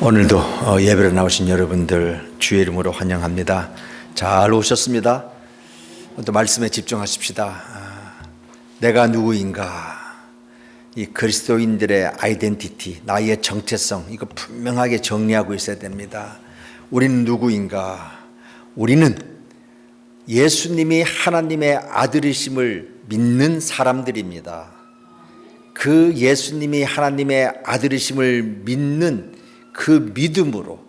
오늘도 예배로 나오신 여러분들 주의 이름으로 환영합니다. 잘 오셨습니다. 또 말씀에 집중하십시다. 내가 누구인가, 이 그리스도인들의 아이덴티티, 나의 정체성, 이거 분명하게 정리하고 있어야 됩니다. 우리는 누구인가? 우리는 예수님이 하나님의 아들이심을 믿는 사람들입니다. 그 예수님이 하나님의 아들이심을 믿는 그 믿음으로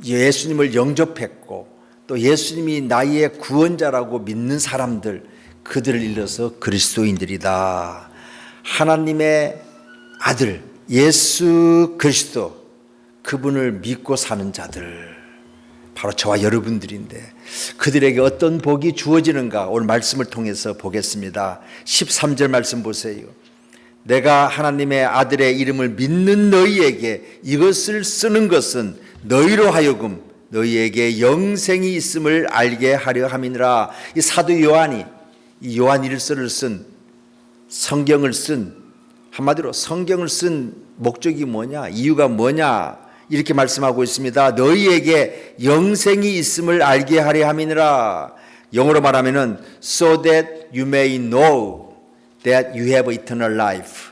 예수님을 영접했고 또 예수님이 나의 구원자라고 믿는 사람들, 그들을 일러서 그리스도인들이다. 하나님의 아들 예수 그리스도, 그분을 믿고 사는 자들, 바로 저와 여러분들인데 그들에게 어떤 복이 주어지는가 오늘 말씀을 통해서 보겠습니다. 13절 말씀 보세요. 내가 하나님의 아들의 이름을 믿는 너희에게 이것을 쓰는 것은 너희로 하여금 너희에게 영생이 있음을 알게 하려 함이니라. 이 사도 요한이 이 요한일서를 쓴, 성경을 쓴, 한마디로 성경을 쓴 목적이 뭐냐, 이유가 뭐냐, 이렇게 말씀하고 있습니다. 너희에게 영생이 있음을 알게 하려 함이니라. 영어로 말하면은 so that you may know that you have eternal life.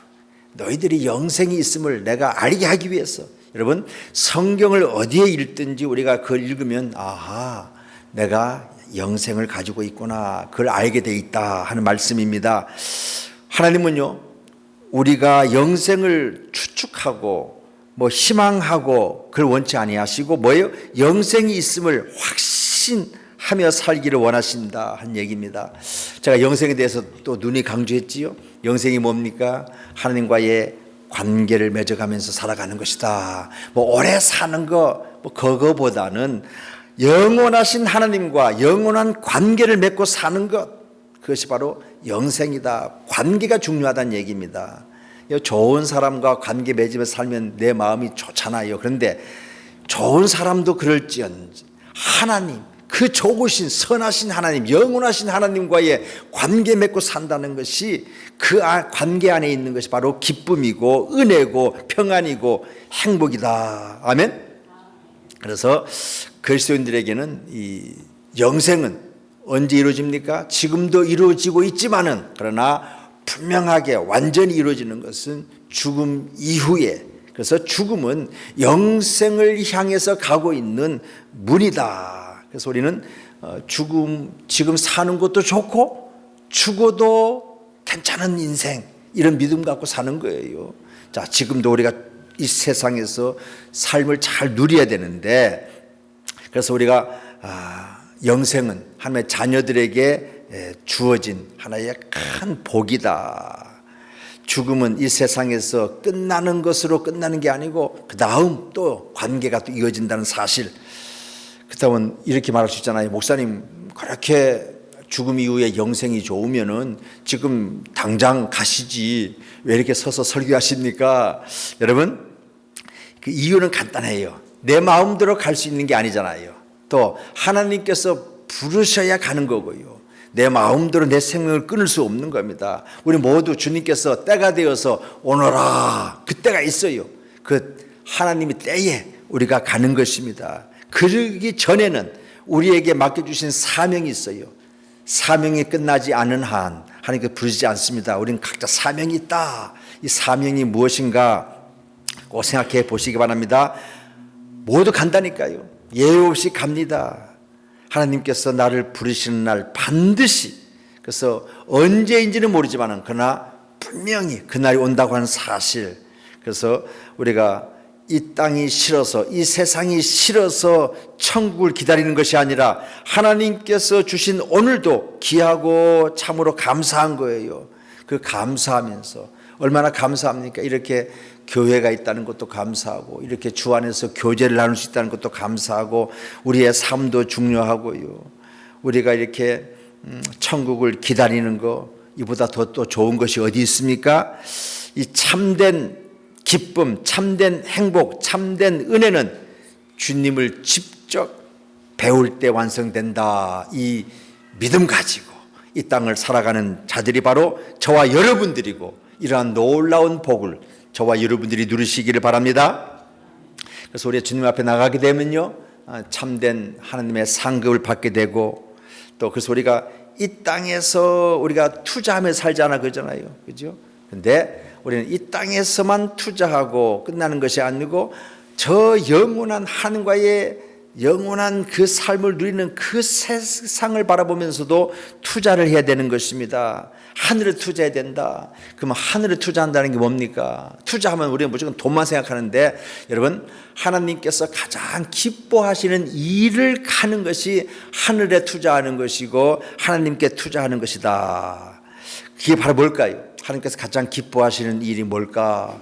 너희들이 영생이 있음을 내가 알게 하기 위해서. 여러분, 성경을 어디에 읽든지 우리가 그걸 읽으면 아하, 내가 영생을 가지고 있구나, 그걸 알게 돼 있다 하는 말씀입니다. 하나님은요, 우리가 영생을 추측하고 희망하고 그걸 원치 아니하시고 뭐예요? 영생이 있음을 확신하며 살기를 원하신다 한 얘기입니다. 제가 영생에 대해서 또 눈이 강조했지요. 영생이 뭡니까? 하나님과의 관계를 맺어가면서 살아가는 것이다. 오래 사는 거 그거보다는 영원하신 하나님과 영원한 관계를 맺고 사는 것, 그것이 바로 영생이다. 관계가 중요하다는 얘기입니다. 좋은 사람과 관계 맺으면서 살면 내 마음이 좋잖아요. 그런데 좋은 사람도 그럴지언정 하나님, 그 좋으신 선하신 하나님, 영원하신 하나님과의 관계 맺고 산다는 것이, 그 관계 안에 있는 것이 바로 기쁨이고 은혜고 평안이고 행복이다. 아멘. 그래서 그리스도인들에게는 이 영생은 언제 이루어집니까? 지금도 이루어지고 있지만은, 그러나 분명하게 완전히 이루어지는 것은 죽음 이후에, 그래서 죽음은 영생을 향해서 가고 있는 문이다. 그래서 우리는 지금 사는 것도 좋고 죽어도 괜찮은 인생, 이런 믿음 갖고 사는 거예요. 자, 지금도 우리가 이 세상에서 삶을 잘 누려야 되는데, 그래서 우리가 영생은 하나님의 자녀들에게 주어진 하나의 큰 복이다. 죽음은 이 세상에서 끝나는 것으로 끝나는 게 아니고 그 다음 또 관계가 또 이어진다는 사실. 그렇다면 이렇게 말할 수 있잖아요. 목사님, 그렇게 죽음 이후에 영생이 좋으면은 지금 당장 가시지 왜 이렇게 서서 설교하십니까? 여러분, 그 이유는 간단해요. 내 마음대로 갈 수 있는 게 아니잖아요. 또 하나님께서 부르셔야 가는 거고요. 내 마음대로 내 생명을 끊을 수 없는 겁니다. 우리 모두 주님께서 때가 되어서 오너라, 그 때가 있어요. 그 하나님의 때에 우리가 가는 것입니다. 그러기 전에는 우리에게 맡겨주신 사명이 있어요. 사명이 끝나지 않은 한 하나님께서 부르시지 않습니다. 우리는 각자 사명이 있다. 이 사명이 무엇인가 꼭 생각해 보시기 바랍니다. 모두 간다니까요. 예외 없이 갑니다. 하나님께서 나를 부르시는 날 반드시, 그래서 언제인지는 모르지만 그러나 분명히 그날이 온다고 하는 사실. 그래서 우리가 이 땅이 싫어서, 이 세상이 싫어서 천국을 기다리는 것이 아니라 하나님께서 주신 오늘도 귀하고 참으로 감사한 거예요. 그 감사하면서 얼마나 감사합니까? 이렇게 교회가 있다는 것도 감사하고, 이렇게 주 안에서 교제를 나눌 수 있다는 것도 감사하고, 우리의 삶도 중요하고요. 우리가 이렇게 천국을 기다리는 거, 이보다 더 또 좋은 것이 어디 있습니까? 이 참된 기쁨, 참된 행복, 참된 은혜는 주님을 직접 배울 때 완성된다. 이 믿음 가지고 이 땅을 살아가는 자들이 바로 저와 여러분들이고, 이러한 놀라운 복을 저와 여러분들이 누리시기를 바랍니다. 그래서 우리 주님 앞에 나가게 되면요, 참된 하나님의 상급을 받게 되고, 또 그래서 우리가 이 땅에서 우리가 투자하며 살잖아, 그러잖아요, 그죠? 근데 우리는 이 땅에서만 투자하고 끝나는 것이 아니고 저 영원한 하나님과의 영원한 그 삶을 누리는 그 세상을 바라보면서도 투자를 해야 되는 것입니다. 하늘에 투자해야 된다. 그러면 하늘에 투자한다는 게 뭡니까? 투자하면 우리는 무조건 돈만 생각하는데, 여러분, 하나님께서 가장 기뻐하시는 일을 하는 것이 하늘에 투자하는 것이고 하나님께 투자하는 것이다. 그게 바로 뭘까요? 하나님께서 가장 기뻐하시는 일이 뭘까?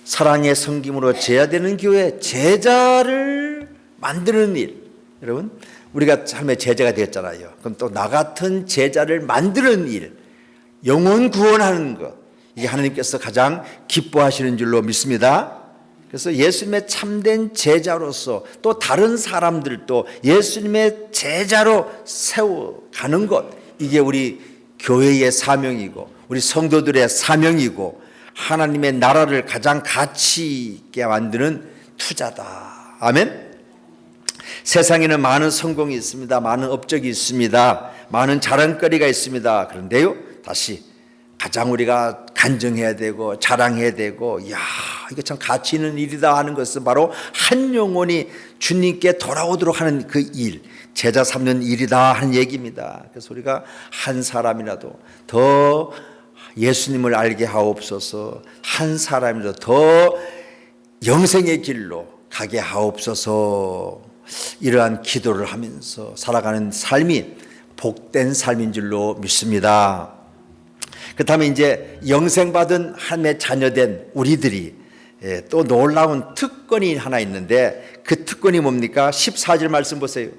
사랑의 섬김으로 제자되는 교회, 제자를 만드는 일. 여러분, 우리가 삶의 제자가 되었잖아요. 그럼 또 나 같은 제자를 만드는 일, 영혼 구원하는 것, 이게 하나님께서 가장 기뻐하시는 줄로 믿습니다. 그래서 예수님의 참된 제자로서 또 다른 사람들도 예수님의 제자로 세워가는 것, 이게 우리 교회의 사명이고 우리 성도들의 사명이고 하나님의 나라를 가장 가치 있게 만드는 투자다. 아멘. 세상에는 많은 성공이 있습니다. 많은 업적이 있습니다. 많은 자랑거리가 있습니다. 그런데요, 다시 가장 우리가 간증해야 되고 자랑해야 되고, 이야, 이게 참 가치 있는 일이다 하는 것은 바로 한 영혼이 주님께 돌아오도록 하는 그 일, 제자 삼는 일이다 하는 얘기입니다. 그래서 우리가 한 사람이라도 더 예수님을 알게 하옵소서, 한 사람이라도 더 영생의 길로 가게 하옵소서, 이러한 기도를 하면서 살아가는 삶이 복된 삶인 줄로 믿습니다. 그렇다면 이제 영생받은 하나님의 자녀된 우리들이 또 놀라운 특권이 하나 있는데, 그 특권이 뭡니까? 14절 말씀 보세요.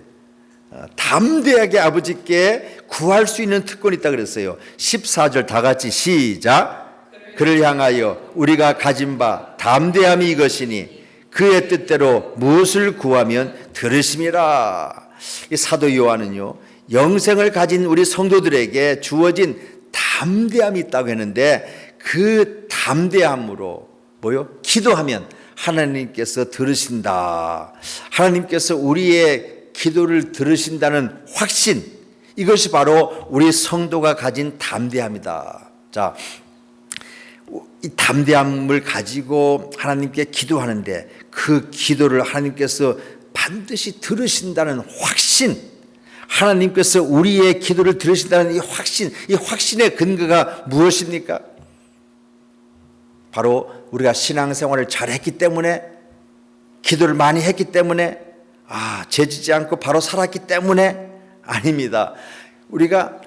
담대하게 아버지께 구할 수 있는 특권이 있다 그랬어요. 14절 다 같이 시작. 그를 향하여 우리가 가진 바 담대함이 이것이니 그의 뜻대로 무엇을 구하면 들으심이라. 이 사도 요한은요, 영생을 가진 우리 성도들에게 주어진 담대함이 있다고 했는데, 그 담대함으로 뭐요? 기도하면 하나님께서 들으신다. 하나님께서 우리의 기도를 들으신다는 확신, 이것이 바로 우리 성도가 가진 담대함이다. 자, 이 담대함을 가지고 하나님께 기도하는데 그 기도를 하나님께서 반드시 들으신다는 확신, 하나님께서 우리의 기도를 들으신다는 이 확신, 이 확신의 근거가 무엇입니까? 바로 우리가 신앙생활을 잘했기 때문에, 기도를 많이 했기 때문에, 죄지지 않고 바로 살았기 때문에 아닙니다. 우리가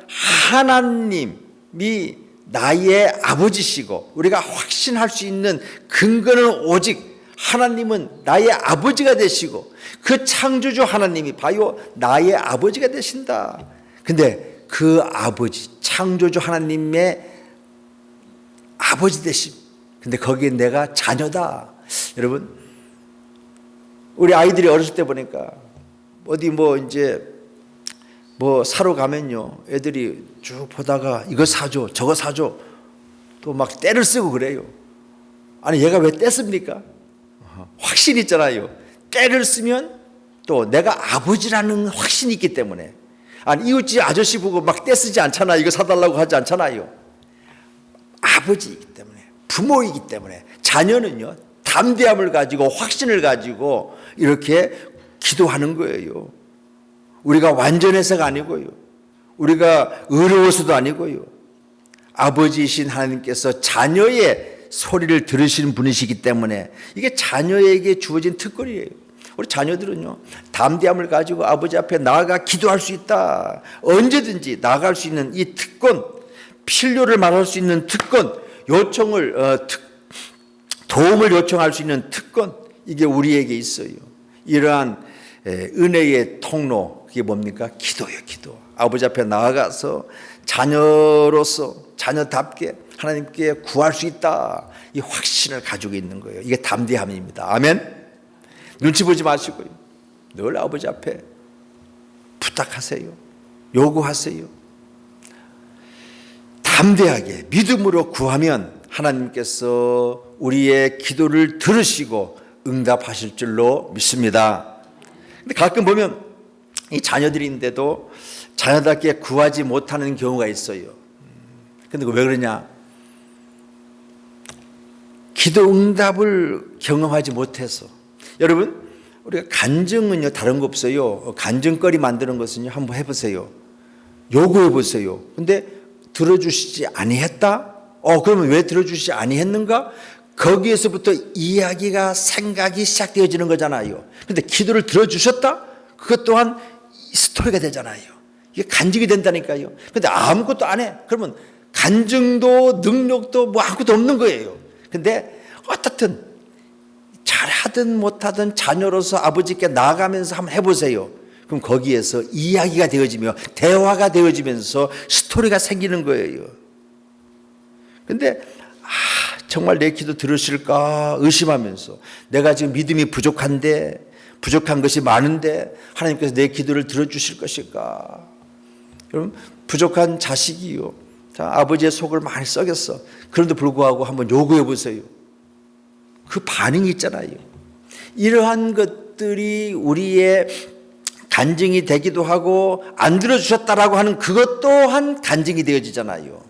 하나님이 나의 아버지시고 우리가 확신할 수 있는 근거는 오직 하나님은 나의 아버지가 되시고 그 창조주 하나님이 바로 나의 아버지가 되신다. 근데 그 아버지, 창조주 하나님의 아버지 되심, 근데 거기에 내가 자녀다. 여러분, 우리 아이들이 어렸을 때 보니까 어디 사러 가면요, 애들이 쭉 보다가 이거 사줘, 저거 사줘, 또 막 떼를 쓰고 그래요. 아니, 얘가 왜 떼습니까? 확신이 있잖아요. 떼를 쓰면 또 내가 아버지라는 확신이 있기 때문에. 아니, 이웃집 아저씨 보고 막 떼 쓰지 않잖아. 이거 사달라고 하지 않잖아요. 아버지이기 때문에, 부모이기 때문에 자녀는요, 담대함을 가지고 확신을 가지고 이렇게 기도하는 거예요. 우리가 완전해서가 아니고요, 우리가 의로워서도 아니고요, 아버지이신 하나님께서 자녀의 소리를 들으시는 분이시기 때문에 이게 자녀에게 주어진 특권이에요. 우리 자녀들은요, 담대함을 가지고 아버지 앞에 나아가 기도할 수 있다. 언제든지 나아갈 수 있는 이 특권, 필요를 말할 수 있는 특권, 도움을 요청할 수 있는 특권, 이게 우리에게 있어요. 이러한 은혜의 통로, 그게 뭡니까? 기도예요. 기도. 아버지 앞에 나아가서 자녀로서 자녀답게 하나님께 구할 수 있다, 이 확신을 가지고 있는 거예요. 이게 담대함입니다. 아멘. 눈치 보지 마시고요, 늘 아버지 앞에 부탁하세요. 요구하세요. 담대하게 믿음으로 구하면 하나님께서 우리의 기도를 들으시고 응답하실 줄로 믿습니다. 근데 가끔 보면 이 자녀들인데도 자녀답게 구하지 못하는 경우가 있어요. 근데 왜 그러냐? 기도 응답을 경험하지 못해서. 여러분, 우리가 간증은요 다른 거 없어요. 간증거리 만드는 것은요 한번 해보세요. 요구해 보세요. 근데 들어주시지 아니했다? 그러면 왜 들어주시지 아니했는가? 거기에서부터 이야기가 생각이 시작되어지는 거잖아요. 근데 기도를 들어주셨다? 그것 또한 스토리가 되잖아요. 이게 간증이 된다니까요. 근데 아무것도 안 해. 그러면 간증도 능력도 뭐 아무것도 없는 거예요. 근데 어떻든 잘하든 못하든 자녀로서 아버지께 나아가면서 한번 해보세요. 그럼 거기에서 이야기가 되어지며 대화가 되어지면서 스토리가 생기는 거예요. 근데 정말 내 기도 들으실까 의심하면서 내가 지금 믿음이 부족한데 부족한 것이 많은데 하나님께서 내 기도를 들어주실 것일까? 그럼 부족한 자식이요. 자, 아버지의 속을 많이 썩였어. 그런데 불구하고 한번 요구해 보세요. 그 반응이 있잖아요. 이러한 것들이 우리의 간증이 되기도 하고 안 들어주셨다라고 하는 그것 또한 간증이 되어지잖아요.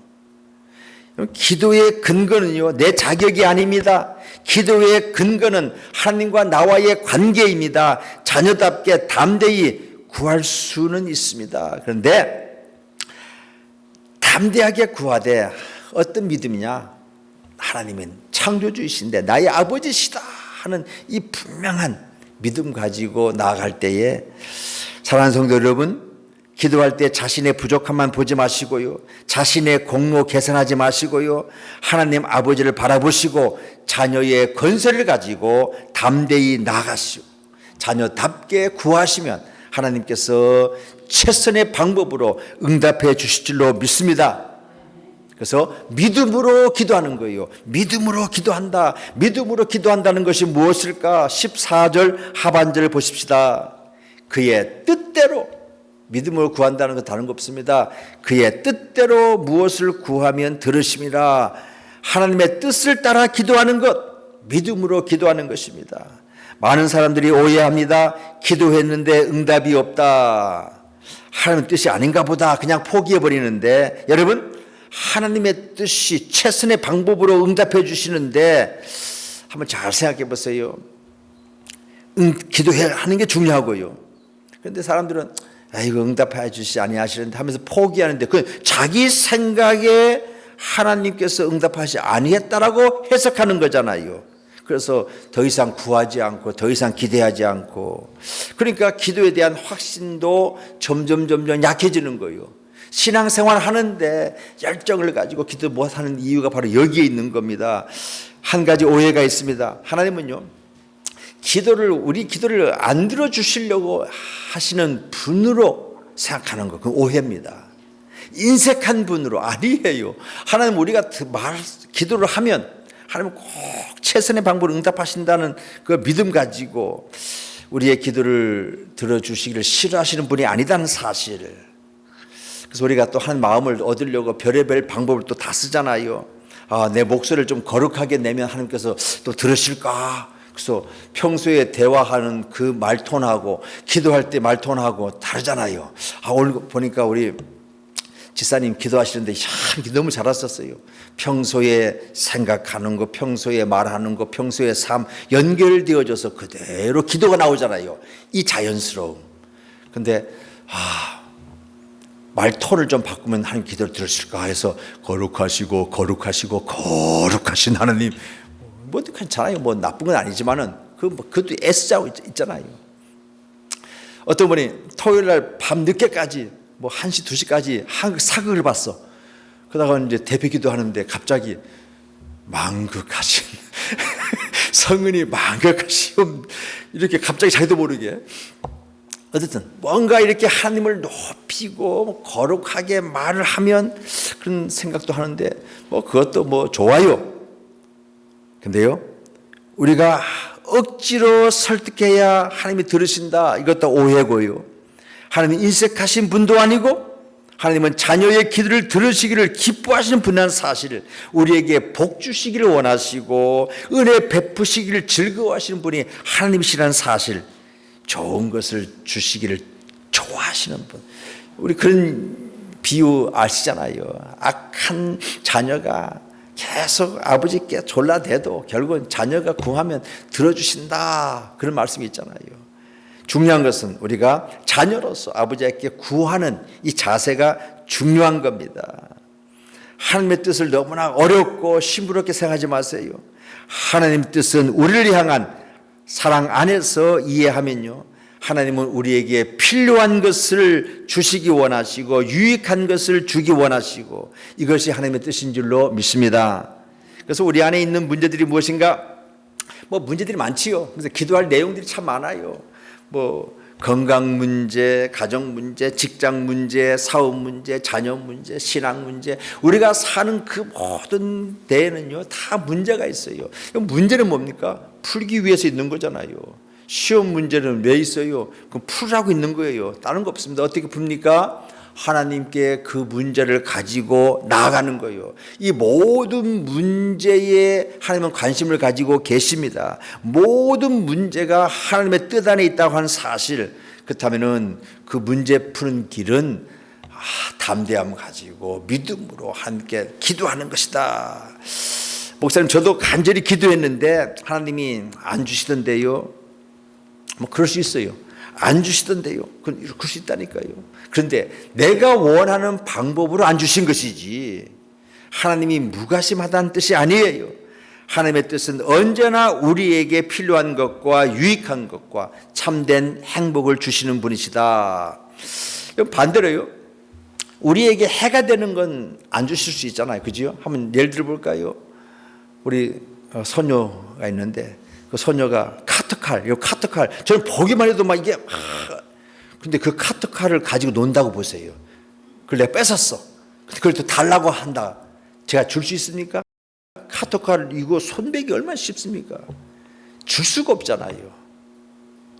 기도의 근거는요 내 자격이 아닙니다. 기도의 근거는 하나님과 나와의 관계입니다. 자녀답게 담대히 구할 수는 있습니다. 그런데 담대하게 구하되 어떤 믿음이냐? 하나님은 창조주이신데 나의 아버지시다 하는 이 분명한 믿음 가지고 나아갈 때에, 사랑하는 성도 여러분, 기도할 때 자신의 부족함만 보지 마시고요, 자신의 공로 계산하지 마시고요, 하나님 아버지를 바라보시고 자녀의 건설을 가지고 담대히 나아가시고 자녀답게 구하시면 하나님께서 최선의 방법으로 응답해 주실 줄로 믿습니다. 그래서 믿음으로 기도하는 거예요. 믿음으로 기도한다. 믿음으로 기도한다는 것이 무엇일까? 14절 하반절을 보십시다. 그의 뜻대로, 믿음으로 구한다는 건 다른 거 없습니다. 그의 뜻대로 무엇을 구하면 들으심이라. 하나님의 뜻을 따라 기도하는 것, 믿음으로 기도하는 것입니다. 많은 사람들이 오해합니다. 기도했는데 응답이 없다. 하나님의 뜻이 아닌가 보다 그냥 포기해버리는데, 여러분, 하나님의 뜻이 최선의 방법으로 응답해 주시는데 한번 잘 생각해 보세요. 기도하는 게 중요하고요. 그런데 사람들은 이거 응답해 주시지 아니하시는데 하면서 포기하는데, 그 자기 생각에 하나님께서 응답하시 아니했다라고 해석하는 거잖아요. 그래서 더 이상 구하지 않고 더 이상 기대하지 않고, 그러니까 기도에 대한 확신도 점점 약해지는 거예요. 신앙생활 하는데 열정을 가지고 기도 못하는 이유가 바로 여기에 있는 겁니다. 한 가지 오해가 있습니다. 하나님은요, 우리 기도를 안 들어주시려고 하시는 분으로 생각하는 거, 그 오해입니다. 인색한 분으로 아니에요. 하나님, 우리가 기도를 하면 하나님 꼭 최선의 방법으로 응답하신다는 그 믿음 가지고 우리의 기도를 들어주시기를 싫어하시는 분이 아니다는 사실을. 그래서 우리가 또 한 마음을 얻으려고 별의별 방법을 또 다 쓰잖아요. 내 목소리를 좀 거룩하게 내면 하나님께서 또 들으실까? 그래서 평소에 대화하는 그 말톤하고 기도할 때 말톤하고 다르잖아요. 오늘 보니까 우리 지사님 기도하시는데 참 너무 잘하셨어요. 평소에 생각하는 거, 평소에 말하는 거, 평소에 삶 연결되어져서 그대로 기도가 나오잖아요. 이 자연스러움. 근데 말톤을 좀 바꾸면 하나님 기도를 들으실까 해서 거룩하시고 거룩하신 하나님, 뭐 괜찮아요. 뭐 나쁜 건 아니지만은 그것도 애쓰자고 있잖아요. 어떤 분이 토요일 날 밤 늦게까지 뭐 1시 2시까지 사극을 봤어. 그러다가 이제 대표 기도하는데 갑자기 망극하신 성은이 망극하시오, 이렇게 갑자기 자기도 모르게 어쨌든 뭔가 이렇게 하나님을 높이고 거룩하게 말을 하면 그런 생각도 하는데 뭐 그것도 뭐 좋아요. 근데요, 우리가 억지로 설득해야 하나님이 들으신다, 이것도 오해고요. 하나님이 인색하신 분도 아니고 하나님은 자녀의 기도를 들으시기를 기뻐하시는 분이라는 사실, 우리에게 복 주시기를 원하시고 은혜 베푸시기를 즐거워하시는 분이 하나님이시라는 사실, 좋은 것을 주시기를 좋아하시는 분. 우리 그런 비유 아시잖아요. 악한 자녀가 계속 아버지께 졸라대도 결국은 자녀가 구하면 들어주신다, 그런 말씀이 있잖아요. 중요한 것은 우리가 자녀로서 아버지께 구하는 이 자세가 중요한 겁니다. 하나님의 뜻을 너무나 어렵고 심부럽게 생각하지 마세요. 하나님 뜻은 우리를 향한 사랑 안에서 이해하면요, 하나님은 우리에게 필요한 것을 주시기 원하시고 유익한 것을 주기 원하시고 이것이 하나님의 뜻인 줄로 믿습니다. 그래서 우리 안에 있는 문제들이 무엇인가? 문제들이 많지요. 그래서 기도할 내용들이 참 많아요. 건강 문제, 가정 문제, 직장 문제, 사업 문제, 자녀 문제, 신앙 문제, 우리가 사는 그 모든 데에는요 다 문제가 있어요. 문제는 뭡니까? 풀기 위해서 있는 거잖아요. 시험 문제는 왜 있어요? 그럼 풀라고 있는 거예요. 다른 거 없습니다. 어떻게 풉니까? 하나님께 그 문제를 가지고 나아가는 거예요. 이 모든 문제에 하나님은 관심을 가지고 계십니다. 모든 문제가 하나님의 뜻 안에 있다고 하는 사실, 그렇다면은 그 문제 푸는 길은 담대함 가지고 믿음으로 함께 기도하는 것이다. 목사님, 저도 간절히 기도했는데 하나님이 안 주시던데요. 그럴 수 있어요. 안 주시던데요. 그럴 수 있다니까요. 그런데 내가 원하는 방법으로 안 주신 것이지 하나님이 무관심하다는 뜻이 아니에요. 하나님의 뜻은 언제나 우리에게 필요한 것과 유익한 것과 참된 행복을 주시는 분이시다. 반대로요, 우리에게 해가 되는 건 안 주실 수 있잖아요. 그죠? 한번 예를 들어 볼까요? 우리 소녀가 있는데 그 소녀가 카트칼, 저는 보기만 해도 막 이게 근데 그 카트칼을 가지고 논다고 보세요. 그걸 내가 뺏었어. 그걸 또 달라고 한다. 제가 줄 수 있습니까? 카트칼 이거 손배기 얼마나 쉽습니까? 줄 수가 없잖아요.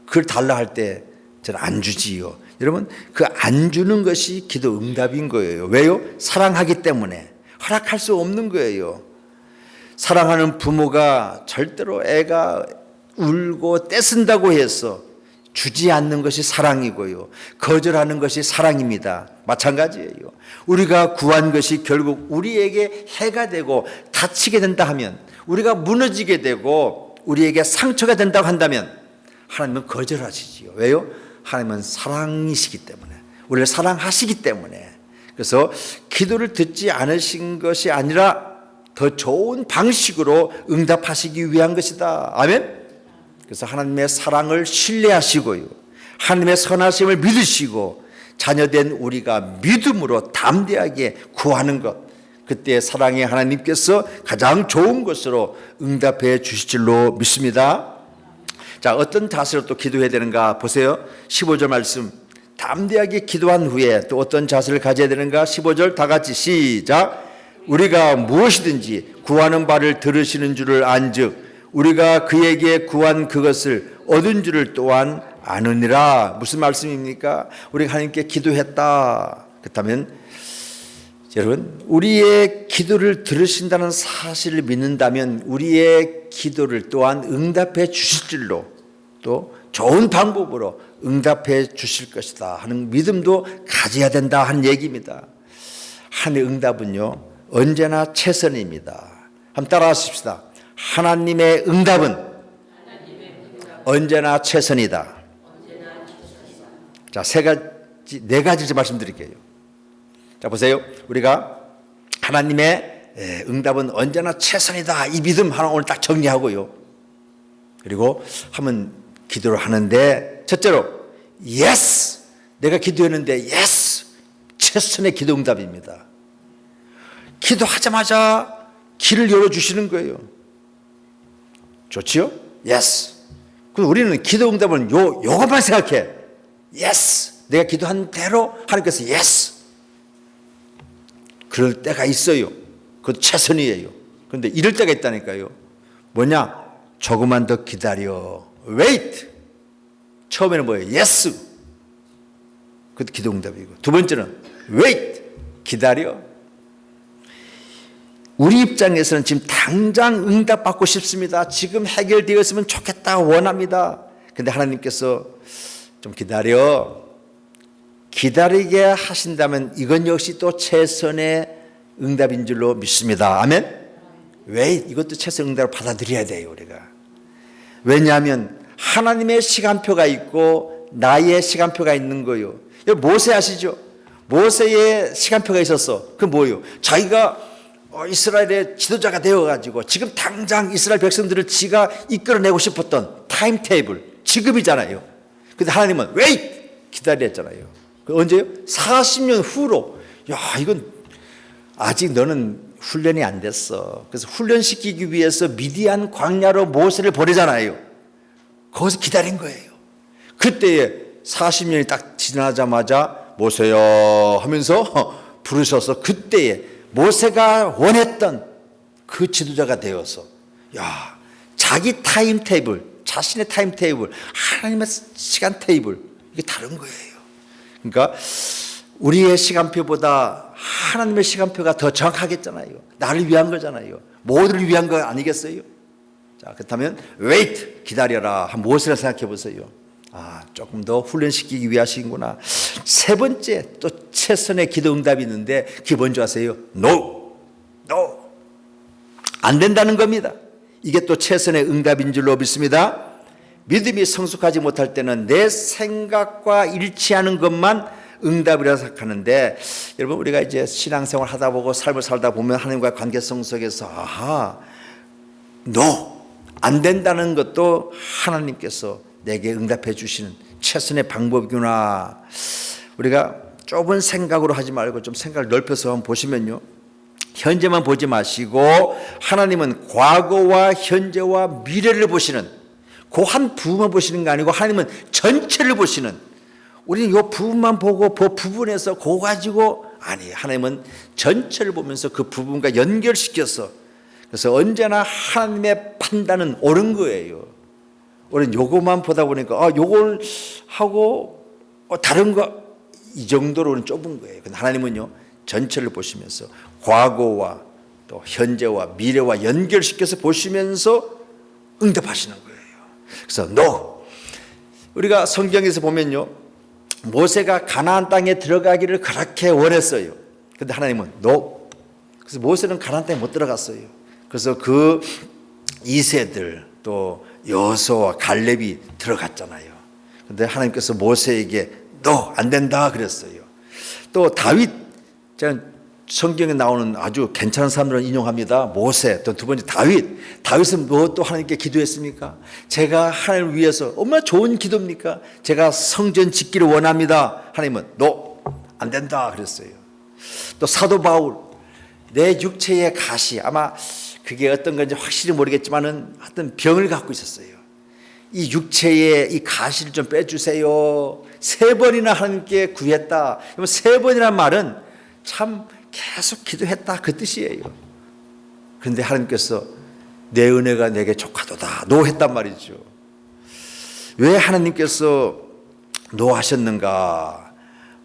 그걸 달라 할 때 저는 안 주지요. 여러분, 그 안 주는 것이 기도 응답인 거예요. 왜요? 사랑하기 때문에. 허락할 수 없는 거예요. 사랑하는 부모가 절대로 애가 울고 떼쓴다고 해서 주지 않는 것이 사랑이고요, 거절하는 것이 사랑입니다. 마찬가지예요. 우리가 구한 것이 결국 우리에게 해가 되고 다치게 된다 하면, 우리가 무너지게 되고 우리에게 상처가 된다고 한다면 하나님은 거절하시지요. 왜요? 하나님은 사랑이시기 때문에, 우리를 사랑하시기 때문에. 그래서 기도를 듣지 않으신 것이 아니라 더 좋은 방식으로 응답하시기 위한 것이다. 아멘. 그래서 하나님의 사랑을 신뢰하시고요, 하나님의 선하심을 믿으시고 자녀된 우리가 믿음으로 담대하게 구하는 것, 그때 사랑의 하나님께서 가장 좋은 것으로 응답해 주실 줄로 믿습니다. 자, 어떤 자세로 또 기도해야 되는가 보세요. 15절 말씀, 담대하게 기도한 후에 또 어떤 자세를 가져야 되는가? 15절 다 같이 시작. 우리가 무엇이든지 구하는 바를 들으시는 줄을 안즉 우리가 그에게 구한 그것을 얻은 줄을 또한 아느니라. 무슨 말씀입니까? 우리가 하나님께 기도했다. 그렇다면 여러분, 우리의 기도를 들으신다는 사실을 믿는다면 우리의 기도를 또한 응답해 주실 줄로, 또 좋은 방법으로 응답해 주실 것이다 하는 믿음도 가져야 된다 하는 얘기입니다. 하나님의 응답은요 언제나 최선입니다. 한번 따라하십시다. 하나님의 응답은 언제나 최선이다. 자, 네 가지 말씀드릴게요. 자, 보세요. 우리가 하나님의 응답은 언제나 최선이다, 이 믿음 하나 오늘 딱 정리하고요. 그리고 한번 기도를 하는데, 첫째로 예스, 내가 기도했는데 예스, 최선의 기도 응답입니다. 기도하자마자 길을 열어주시는 거예요. 좋지요? 예스. 그럼 우리는 기도 응답은 요것만 생각해. 예스. 내가 기도한 대로 하나님께서 예스. 그럴 때가 있어요. 그것도 최선이에요. 그런데 이럴 때가 있다니까요. 뭐냐? 조금만 더 기다려. wait. 처음에는 뭐예요? 예스. 그것도 기도 응답이고. 두 번째는 wait. 기다려. 우리 입장에서는 지금 당장 응답받고 싶습니다. 지금 해결되었으면 좋겠다 원합니다. 근데 하나님께서 좀 기다려. 기다리게 하신다면 이건 역시 또 최선의 응답인 줄로 믿습니다. 아멘. 왜 이것도 최선의 응답을 받아들여야 돼요 우리가. 왜냐하면 하나님의 시간표가 있고 나의 시간표가 있는 거예요. 모세 아시죠? 모세의 시간표가 있었어. 그 뭐예요? 자기가 이스라엘의 지도자가 되어가지고 지금 당장 이스라엘 백성들을 지가 이끌어내고 싶었던 타임테이블 지금이잖아요. 근데 하나님은 웨이트 기다렸잖아요. 그 언제요? 40년 후로. 야, 이건 아직 너는 훈련이 안 됐어. 그래서 훈련시키기 위해서 미디안 광야로 모세를 보내잖아요. 거기서 기다린 거예요. 그때에 40년이 딱 지나자마자 모세야 하면서 부르셔서 그때에 모세가 원했던 그 지도자가 되어서 야, 자기 타임테이블, 자신의 타임테이블, 하나님의 시간 테이블, 이게 다른 거예요. 그러니까 우리의 시간표보다 하나님의 시간표가 더 정확하겠잖아요. 나를 위한 거잖아요. 모두를 위한 거 아니겠어요? 자, 그렇다면 wait, 기다려라. 한 무엇을 생각해 보세요. 아, 조금 더 훈련시키기 위하시구나. 세 번째 또 최선의 기도 응답이 있는데 그게 뭔지 아세요? No, no. 안 된다는 겁니다. 이게 또 최선의 응답인 줄로 믿습니다. 믿음이 성숙하지 못할 때는 내 생각과 일치하는 것만 응답이라고 생각하는데, 여러분 우리가 이제 신앙생활 하다 보고 삶을 살다 보면 하나님과의 관계성 속에서 아하, no, 안 된다는 것도 하나님께서 내게 응답해 주시는 최선의 방법이구나. 우리가 좁은 생각으로 하지 말고 좀 생각을 넓혀서 한번 보시면요, 현재만 보지 마시고 하나님은 과거와 현재와 미래를 보시는, 그 한 부분만 보시는 게 아니고 하나님은 전체를 보시는, 우리는 이 부분만 보고 그 부분에서 그거 가지고, 아니, 하나님은 전체를 보면서 그 부분과 연결시켜서, 그래서 언제나 하나님의 판단은 옳은 거예요. 우리는 요거만 보다 보니까 요걸 하고 다른 거, 이 정도로 우리는 좁은 거예요. 근데 하나님은요, 전체를 보시면서 과거와 또 현재와 미래와 연결시켜서 보시면서 응답하시는 거예요. 그래서 no. 우리가 성경에서 보면요, 모세가 가나안 땅에 들어가기를 그렇게 원했어요. 근데 하나님은 no. 그래서 모세는 가나안 땅에 못 들어갔어요. 그래서 그 2세들 또 여호수아와 갈렙이 들어갔잖아요. 근데 하나님께서 모세에게 no, 안 된다 그랬어요. 또 다윗, 제가 성경에 나오는 아주 괜찮은 사람들은 인용합니다. 모세, 또 두 번째 다윗은 뭐 또 하나님께 기도했습니까? 제가 하나님을 위해서 얼마나 좋은 기도입니까? 제가 성전 짓기를 원합니다. 하나님은 no, 안 된다 그랬어요. 또 사도 바울, 내 육체의 가시, 아마 그게 어떤 건지 확실히 모르겠지만은 하여튼 병을 갖고 있었어요. 이 육체의 이 가시를 좀 빼주세요. 3번이나 하나님께 구했다. 그러면 3번이라는 말은 참 계속 기도했다 그 뜻이에요. 그런데 하나님께서 내 은혜가 내게 족하도다 노했단 말이죠. 왜 하나님께서 노하셨는가?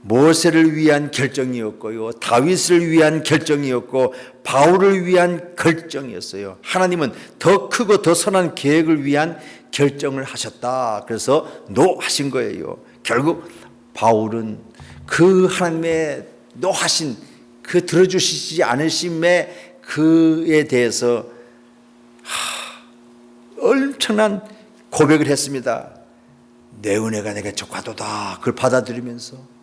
모세를 위한 결정이었고요, 다윗을 위한 결정이었고, 바울을 위한 결정이었어요. 하나님은 더 크고 더 선한 계획을 위한 결정을 하셨다. 그래서 노하신 거예요. 결국 바울은 그 하나님의 노하신 그 들어주시지 않으심에 그에 대해서 엄청난 고백을 했습니다. 내 은혜가 내게 족하도다. 그걸 받아들이면서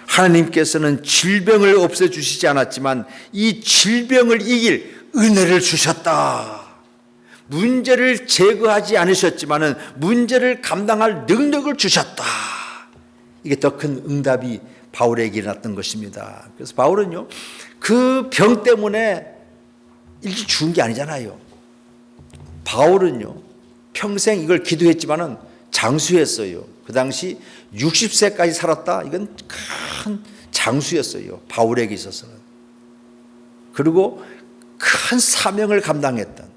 하나님께서는 질병을 없애주시지 않았지만 이 질병을 이길 은혜를 주셨다. 문제를 제거하지 않으셨지만 문제를 감당할 능력을 주셨다. 이게 더 큰 응답이 바울에게 일어났던 것입니다. 그래서 바울은요, 그 병 때문에 일찍 죽은 게 아니잖아요. 바울은요, 평생 이걸 기도했지만은 장수했어요. 그 당시 60세까지 살았다. 이건 큰 장수였어요. 바울에게 있어서는. 그리고 큰 사명을 감당했던,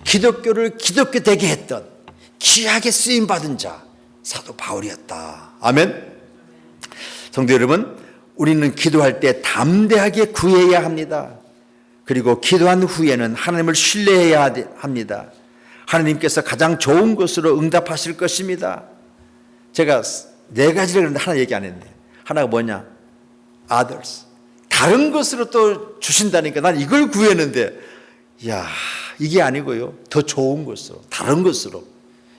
기독교를 기독교 되게 했던 귀하게 쓰임받은 자, 사도 바울이었다. 아멘. 성도 여러분, 우리는 기도할 때 담대하게 구해야 합니다. 그리고 기도한 후에는 하나님을 신뢰해야 합니다. 하나님께서 가장 좋은 것으로 응답하실 것입니다. 제가 네 가지를 그런데 하나 얘기 안 했네. 하나가 뭐냐? others. 다른 것으로 또 주신다니까 난 이걸 구했는데, 야, 이게 아니고요. 더 좋은 것으로, 다른 것으로.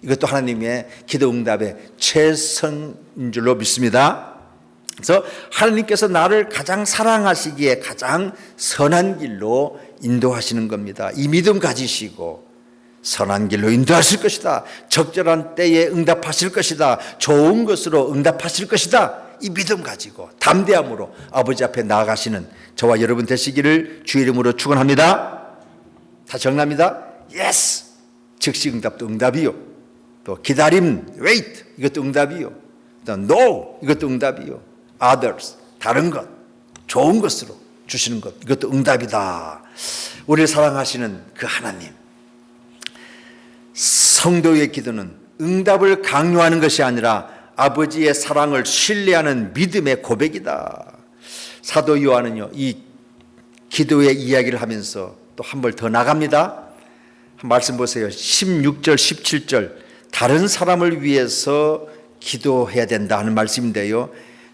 이것도 하나님의 기도 응답의 최선인 줄로 믿습니다. 그래서 하나님께서 나를 가장 사랑하시기에 가장 선한 길로 인도하시는 겁니다. 이 믿음 가지시고 선한 길로 인도하실 것이다. 적절한 때에 응답하실 것이다. 좋은 것으로 응답하실 것이다. 이 믿음 가지고 담대함으로 아버지 앞에 나아가시는 저와 여러분 되시기를 주의 이름으로 축원합니다. 다 정답니다. Yes. 즉시 응답도 응답이요. 또 기다림, wait. 이것도 응답이요. 또 no. 이것도 응답이요. others. 다른 것, 좋은 것으로 주시는 것. 이것도 응답이다. 우리를 사랑하시는 그 하나님. 성도의 기도는 응답을 강요하는 것이 아니라 아버지의 사랑을 신뢰하는 믿음의 고백이다. 사도 요한은요, 이 기도의 이야기를 하면서 또 한 번 더 나갑니다. 말씀 보세요. 16절, 17절. 다른 사람을 위해서 기도해야 된다 하는 말씀인데요.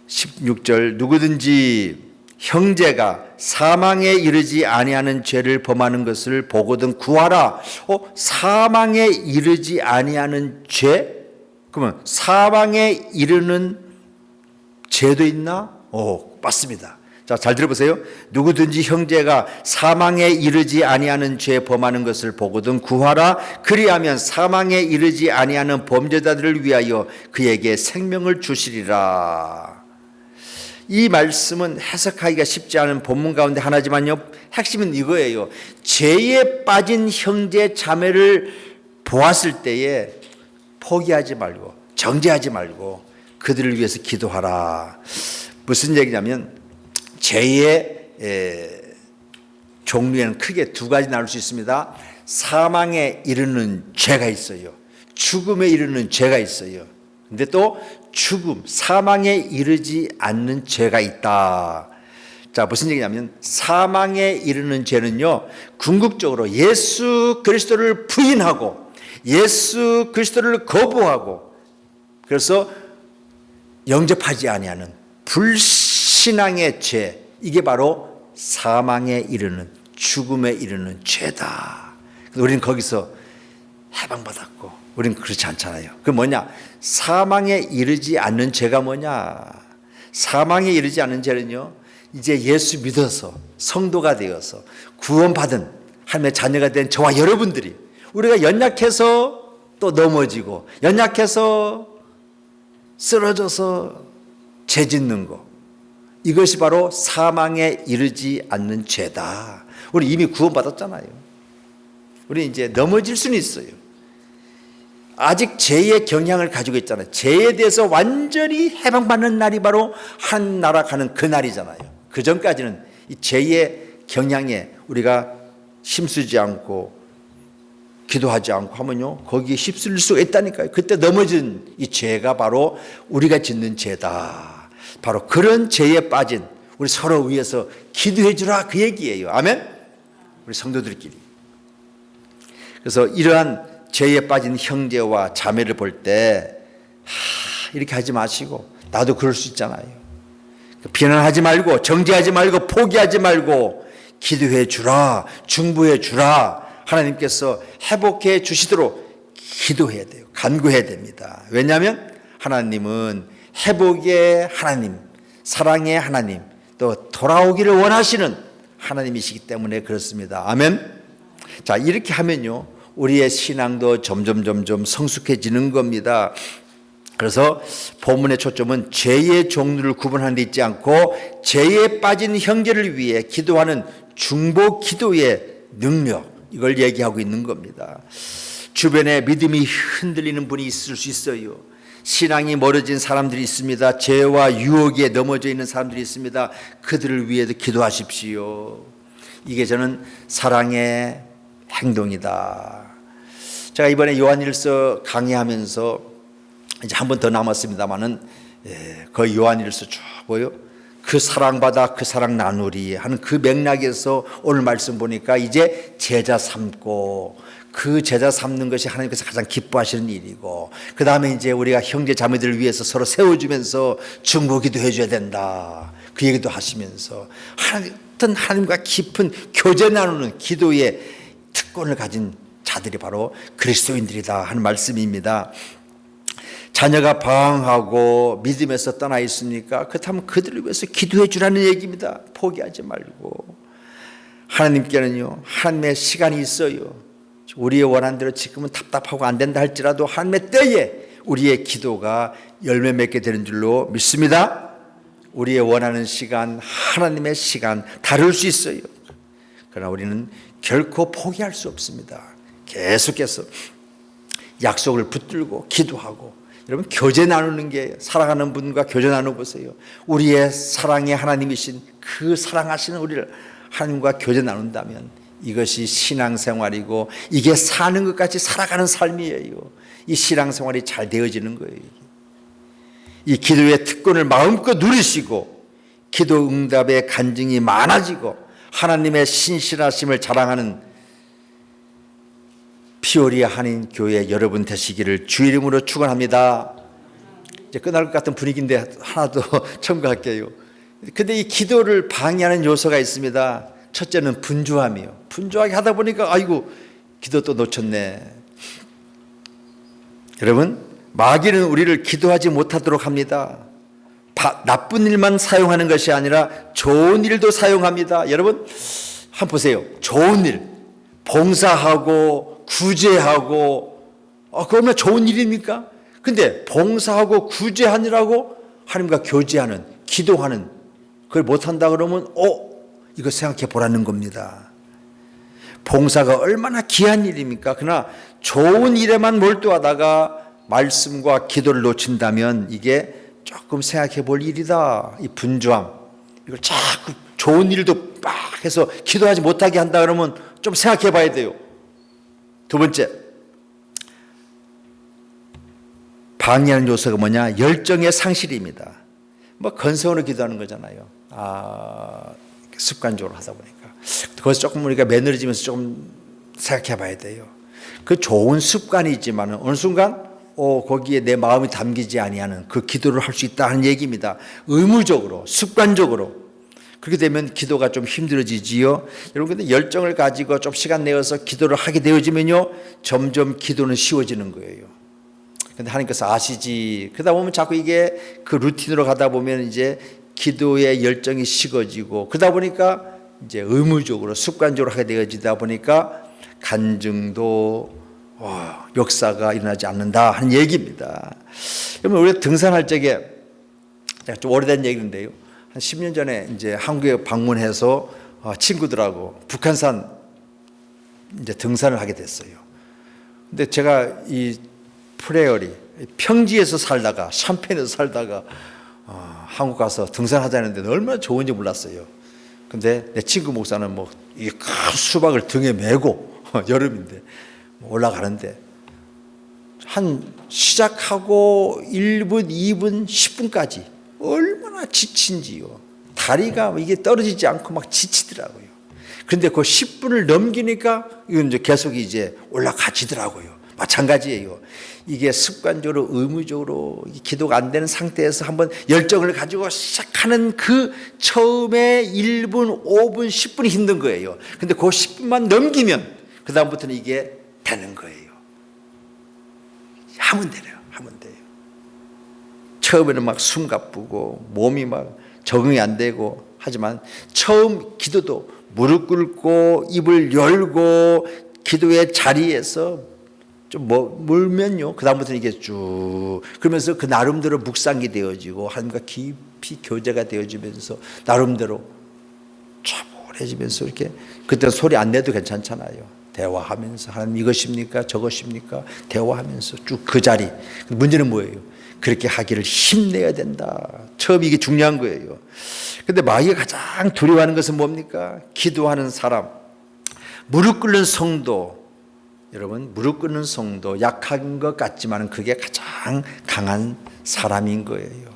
16절, 누구든지 형제가 사망에 이르지 아니하는 죄를 범하는 것을 보거든 구하라. 사망에 이르지 아니하는 죄? 그러면 사망에 이르는 죄도 있나? 맞습니다. 자, 잘 들어보세요. 누구든지 형제가 사망에 이르지 아니하는 죄 범하는 것을 보거든 구하라. 그리하면 사망에 이르지 아니하는 범죄자들을 위하여 그에게 생명을 주시리라. 이 말씀은 해석하기가 쉽지 않은 본문 가운데 하나지만요, 핵심은 이거예요. 죄에 빠진 형제 자매를 보았을 때에 포기하지 말고 정죄하지 말고 그들을 위해서 기도하라. 무슨 얘기냐면 죄의 종류에는 크게 두 가지 나눌 수 있습니다. 사망에 이르는 죄가 있어요. 죽음에 이르는 죄가 있어요. 근데 또 죽음, 사망에 이르지 않는 죄가 있다. 자, 무슨 얘기냐면 사망에 이르는 죄는요, 궁극적으로 예수 그리스도를 부인하고 예수 그리스도를 거부하고 그래서 영접하지 아니하는 불신앙의 죄, 이게 바로 사망에 이르는, 죽음에 이르는 죄다. 우리는 거기서 해방받았고 우리는 그렇지 않잖아요. 그 뭐냐? 사망에 이르지 않는 죄가 뭐냐? 사망에 이르지 않는 죄는요, 이제 예수 믿어서 성도가 되어서 구원받은 하나님의 자녀가 된 저와 여러분들이 우리가 연약해서 또 넘어지고 연약해서 쓰러져서 죄 짓는 거, 이것이 바로 사망에 이르지 않는 죄다. 우리 이미 구원받았잖아요. 우리 이제 넘어질 수는 있어요. 아직 죄의 경향을 가지고 있잖아요. 죄에 대해서 완전히 해방받는 날이 바로 한 나라 가는 그 날이잖아요. 그 전까지는 이 죄의 경향에 우리가 힘쓰지 않고 기도하지 않고 하면요, 거기에 휩쓸릴 수가 있다니까요. 그때 넘어진 이 죄가 바로 우리가 짓는 죄다. 바로 그런 죄에 빠진 우리 서로 위해서 기도해 주라, 그 얘기예요. 아멘? 우리 성도들끼리. 그래서 이러한 죄에 빠진 형제와 자매를 볼 때 이렇게 하지 마시고, 나도 그럴 수 있잖아요. 비난하지 말고 정죄하지 말고 포기하지 말고 기도해 주라, 중보해 주라. 하나님께서 회복해 주시도록 기도해야 돼요. 간구해야 됩니다. 왜냐하면 하나님은 회복의 하나님, 사랑의 하나님, 또 돌아오기를 원하시는 하나님이시기 때문에 그렇습니다. 아멘. 자, 이렇게 하면요, 우리의 신앙도 점점 성숙해지는 겁니다. 그래서 본문의 초점은 죄의 종류를 구분하는 데 있지 않고 죄에 빠진 형제를 위해 기도하는 중보 기도의 능력, 이걸 얘기하고 있는 겁니다. 주변에 믿음이 흔들리는 분이 있을 수 있어요. 신앙이 멀어진 사람들이 있습니다. 죄와 유혹에 넘어져 있는 사람들이 있습니다. 그들을 위해서 기도하십시오. 이게 저는 사랑의 행동이다. 제가 이번에 요한일서 강의하면서 이제 한 번 더 남았습니다만은 거의 요한일서 쭉 보여. 그 사랑받아 그 사랑 나누리 하는 그 맥락에서 오늘 말씀 보니까 이제 제자 삼고, 그 제자 삼는 것이 하나님께서 가장 기뻐하시는 일이고, 그 다음에 이제 우리가 형제 자매들을 위해서 서로 세워주면서 중보기도 해줘야 된다, 그 얘기도 하시면서 어떤 하나님과 깊은 교제 나누는 기도의 특권을 가진 자들이 바로 그리스도인들이다 하는 말씀입니다. 자녀가 방황하고 믿음에서 떠나 있으니까 그렇다면 그들을 위해서 기도해 주라는 얘기입니다. 포기하지 말고. 하나님께는요, 하나님의 시간이 있어요. 우리의 원한 대로 지금은 답답하고 안 된다 할지라도 하나님의 때에 우리의 기도가 열매 맺게 되는 줄로 믿습니다. 우리의 원하는 시간, 하나님의 시간 다를 수 있어요. 그러나 우리는 결코 포기할 수 없습니다. 계속해서 약속을 붙들고 기도하고, 여러분 교제 나누는 게, 사랑하는 분과 교제 나눠보세요. 우리의 사랑의 하나님이신 그 사랑하시는 우리를 하나님과 교제 나눈다면 이것이 신앙생활이고, 이게 사는 것 같이 살아가는 삶이에요. 이 신앙생활이 잘 되어지는 거예요. 이 기도의 특권을 마음껏 누리시고 기도 응답의 간증이 많아지고 하나님의 신실하심을 자랑하는 피오리아 한인교회 여러분 되시기를 주 이름으로 축원합니다. 이제 끝날 것 같은 분위기인데 하나 더 첨가할게요. 근데 이 기도를 방해하는 요소가 있습니다. 첫째는 분주함이요. 분주하게 하다 보니까 아이고 기도 또 놓쳤네. 여러분, 마귀는 우리를 기도하지 못하도록 합니다. 나쁜 일만 사용하는 것이 아니라 좋은 일도 사용합니다. 여러분 한번 보세요. 좋은 일, 봉사하고 구제하고, 그러면 좋은 일입니까? 근데 봉사하고 구제하느라고 하나님과 교제하는, 기도하는 그걸 못한다 그러면 이거 생각해 보라는 겁니다. 봉사가 얼마나 귀한 일입니까? 그러나 좋은 일에만 몰두하다가 말씀과 기도를 놓친다면 이게 조금 생각해 볼 일이다. 이 분주함, 이걸 자꾸 좋은 일도 막 해서 기도하지 못하게 한다 그러면 좀 생각해 봐야 돼요. 두 번째, 방해하는 요소가 뭐냐? 열정의 상실입니다. 뭐 건성으로 기도하는 거잖아요. 습관적으로 하다 보니까 거기서 조금 우리가 매너리지면서 조금 생각해 봐야 돼요. 그 좋은 습관이지만 어느 순간 거기에 내 마음이 담기지 아니하는 그 기도를 할 수 있다 하는 얘기입니다. 의무적으로, 습관적으로. 그렇게 되면 기도가 좀 힘들어지지요. 여러분, 근데 열정을 가지고 좀 시간 내어서 기도를 하게 되어지면요, 점점 기도는 쉬워지는 거예요. 근데 하나님께서 아시지. 그러다 보면 자꾸 이게 그 루틴으로 가다 보면 이제 기도의 열정이 식어지고, 그러다 보니까 이제 의무적으로 습관적으로 하게 되어지다 보니까 간증도 역사가 일어나지 않는다 하는 얘기입니다. 여러분, 우리가 등산할 적에, 좀 오래된 얘기인데요, 한 10년 전에 이제 한국에 방문해서 친구들하고 북한산 이제 등산을 하게 됐어요. 근데 제가 이 프레어리 평지에서 살다가, 샴페인에서 살다가 한국 가서 등산하자는데 얼마나 좋은지 몰랐어요. 근데 내 친구 목사는 뭐 이 큰 수박을 등에 메고 여름인데 올라가는데 한 시작하고 1분, 2분, 10분까지 얼마나 지친지요. 다리가 이게 떨어지지 않고 막 지치더라고요. 그런데 그 10분을 넘기니까 이건 이제 계속 이제 올라가지더라고요. 마찬가지예요. 이게 습관적으로, 의무적으로 기도가 안 되는 상태에서 한번 열정을 가지고 시작하는 그 처음에 1분, 5분, 10분이 힘든 거예요. 근데 그 10분만 넘기면 그다음부터는 이게 되는 거예요. 하면 돼요. 처음에는 막 숨가쁘고 몸이 막 적응이 안 되고 하지만 처음 기도도 무릎 꿇고 입을 열고 기도의 자리에서 좀 물면요, 그 다음부터는 이게 쭉 그러면서 그 나름대로 묵상이 되어지고 하나님과 깊이 교제가 되어지면서 나름대로 차분해지면서 이렇게, 그때 소리 안 내도 괜찮잖아요. 대화하면서 하나님 이것입니까 저것입니까 대화하면서 쭉 그 자리. 문제는 뭐예요? 그렇게 하기를 힘내야 된다. 처음 이게 중요한 거예요. 근데 마귀가 가장 두려워하는 것은 뭡니까? 기도하는 사람, 무릎 꿇는 성도. 여러분, 무릎 꿇는 성도 약한 것 같지만 그게 가장 강한 사람인 거예요.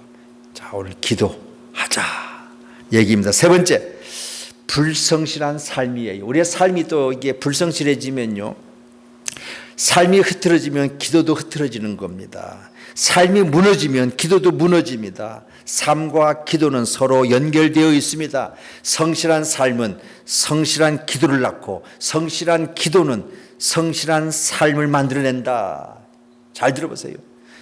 자, 오늘 기도하자. 얘기입니다. 세 번째, 불성실한 삶이에요. 우리의 삶이 또 이게 불성실해지면요, 삶이 흐트러지면 기도도 흐트러지는 겁니다. 삶이 무너지면 기도도 무너집니다. 삶과 기도는 서로 연결되어 있습니다. 성실한 삶은 성실한 기도를 낳고, 성실한 기도는 성실한 삶을 만들어낸다. 잘 들어보세요.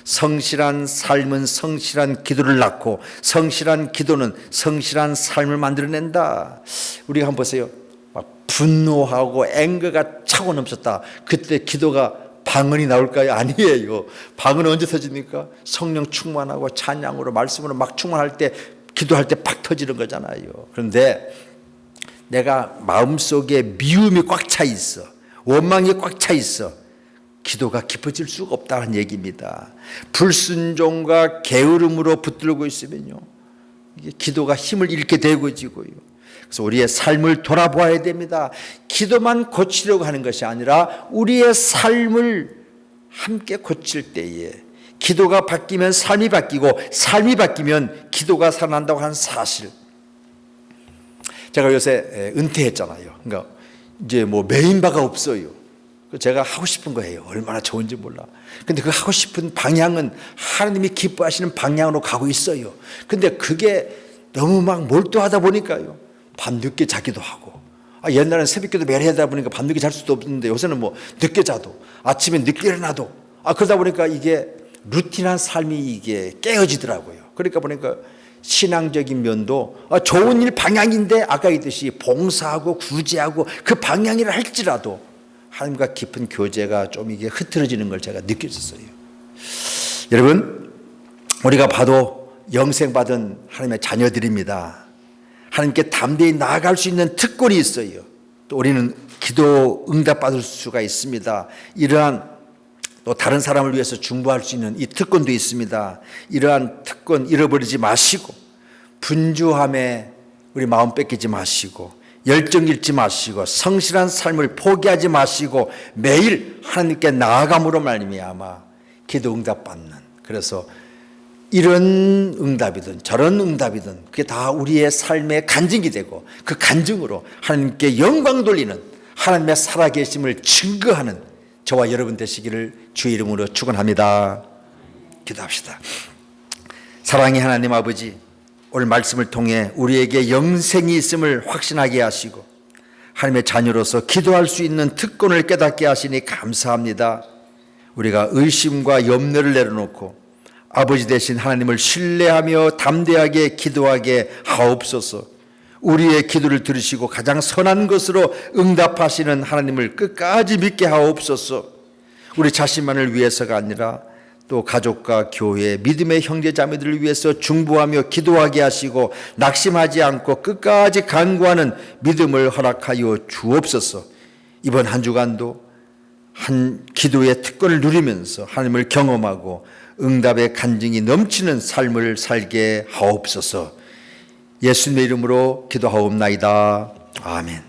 성실한 삶은 성실한 기도를 낳고, 성실한 기도는 성실한 삶을 만들어낸다. 우리가 한번 보세요. 막 분노하고 앵거가 차고 넘쳤다. 그때 기도가 방언이 나올까요? 아니에요. 방언은 언제 터집니까? 성령 충만하고 찬양으로, 말씀으로 막 충만할 때, 기도할 때 팍 터지는 거잖아요. 그런데 내가 마음속에 미움이 꽉 차 있어, 원망이 꽉 차 있어, 기도가 깊어질 수가 없다는 얘기입니다. 불순종과 게으름으로 붙들고 있으면요, 이게 기도가 힘을 잃게 되고지고요. 그래서 우리의 삶을 돌아보아야 됩니다. 기도만 고치려고 하는 것이 아니라 우리의 삶을 함께 고칠 때에 기도가 바뀌면 삶이 바뀌고, 삶이 바뀌면 기도가 살아난다고 하는 사실. 제가 요새 은퇴했잖아요. 그러니까 이제 뭐 메인바가 없어요. 제가 하고 싶은 거예요. 얼마나 좋은지 몰라. 근데 그 하고 싶은 방향은 하나님이 기뻐하시는 방향으로 가고 있어요. 근데 그게 너무 막 몰두하다 보니까요, 밤늦게 자기도 하고, 옛날에는 새벽기도 매일 하다 보니까 밤늦게 잘 수도 없는데, 요새는 뭐 늦게 자도 아침에 늦게 일어나도, 그러다 보니까 이게 루틴한 삶이 이게 깨어지더라고요. 그러니까 보니까 신앙적인 면도 좋은 일 방향인데, 아까 있듯이 봉사하고 구제하고 그 방향이라 할지라도 하나님과 깊은 교제가 좀 이게 흐트러지는 걸 제가 느꼈었어요. 여러분, 우리가 봐도 영생받은 하나님의 자녀들입니다. 하나님께 담대히 나아갈 수 있는 특권이 있어요. 또 우리는 기도 응답받을 수가 있습니다. 이러한 또 다른 사람을 위해서 중보할 수 있는 이 특권도 있습니다. 이러한 특권 잃어버리지 마시고, 분주함에 우리 마음 뺏기지 마시고, 열정 잃지 마시고, 성실한 삶을 포기하지 마시고, 매일 하나님께 나아감으로 말미암아 기도 응답받는, 그래서 이런 응답이든 저런 응답이든 그게 다 우리의 삶의 간증이 되고, 그 간증으로 하나님께 영광 돌리는, 하나님의 살아계심을 증거하는 저와 여러분 되시기를 주의 이름으로 축원합니다. 기도합시다. 사랑의 하나님 아버지, 오늘 말씀을 통해 우리에게 영생이 있음을 확신하게 하시고, 하나님의 자녀로서 기도할 수 있는 특권을 깨닫게 하시니 감사합니다. 우리가 의심과 염려를 내려놓고 아버지 되신 하나님을 신뢰하며 담대하게 기도하게 하옵소서. 우리의 기도를 들으시고 가장 선한 것으로 응답하시는 하나님을 끝까지 믿게 하옵소서. 우리 자신만을 위해서가 아니라 또 가족과 교회, 믿음의 형제 자매들을 위해서 중보하며 기도하게 하시고, 낙심하지 않고 끝까지 간구하는 믿음을 허락하여 주옵소서. 이번 한 주간도 한 기도의 특권을 누리면서 하나님을 경험하고 응답의 간증이 넘치는 삶을 살게 하옵소서. 예수님의 이름으로 기도하옵나이다. 아멘.